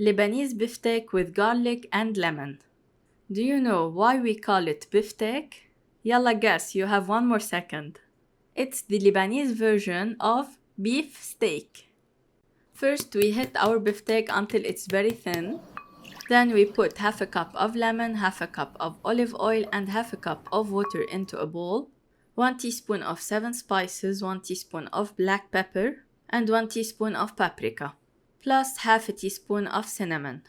Lebanese beefsteak with garlic and lemon. Do you know why we call it beefsteak? Yalla guess, you have 1 more second. It's the Lebanese version of beef steak. First we hit our beefsteak until it's very thin. Then we put half a cup of lemon, half a cup of olive oil and half a cup of water into a bowl. 1 teaspoon of 7 spices, 1 teaspoon of black pepper and 1 teaspoon of paprika, plus half a teaspoon of cinnamon.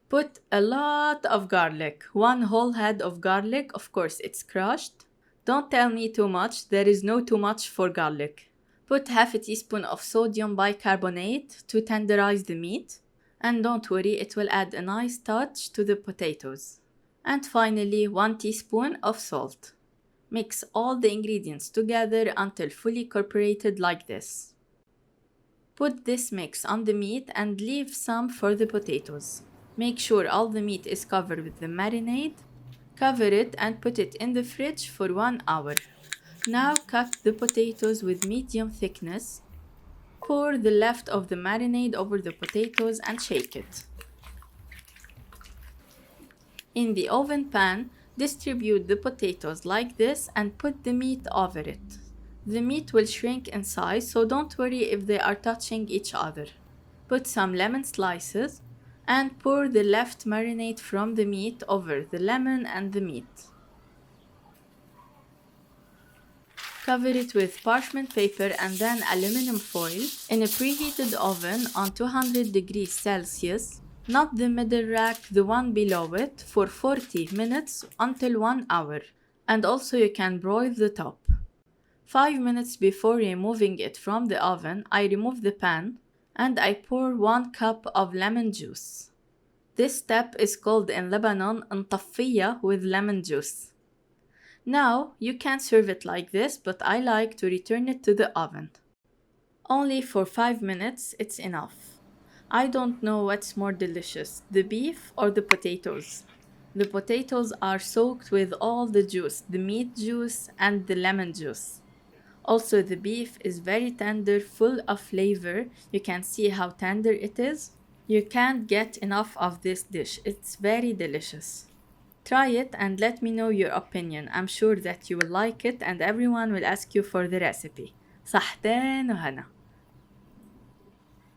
Put a lot of garlic, 1 whole head of garlic, of course it's crushed. Don't tell me too much, there is no too much for garlic. Put half a teaspoon of sodium bicarbonate to tenderize the meat. And don't worry, it will add a nice touch to the potatoes. And finally 1 teaspoon of salt. Mix all the ingredients together until fully incorporated like this. Put this mix on the meat and leave some for the potatoes. Make sure all the meat is covered with the marinade. Cover it and put it in the fridge for 1 hour. Now cut the potatoes with medium thickness. Pour the left of the marinade over the potatoes and shake it. In the oven pan, distribute the potatoes like this and put the meat over it. The meat will shrink in size, so don't worry if they are touching each other. Put some lemon slices and pour the left marinade from the meat over the lemon and the meat. Cover it with parchment paper and then aluminum foil in a preheated oven on 200 degrees Celsius, not the middle rack, the one below it, for 40 minutes until 1 hour, and also you can broil the top. 5 minutes before removing it from the oven, I remove the pan and I pour 1 cup of lemon juice. This step is called in Lebanon نطفية with lemon juice. Now, you can serve it like this, but I like to return it to the oven. Only for 5 minutes, it's enough. I don't know what's more delicious, the beef or the potatoes. The potatoes are soaked with all the juice, the meat juice and the lemon juice. Also, the beef is very tender, full of flavor. You can see how tender it is. You can't get enough of this dish. It's very delicious. Try it and let me know your opinion. I'm sure that you will like it and everyone will ask you for the recipe. صحتين وهنا.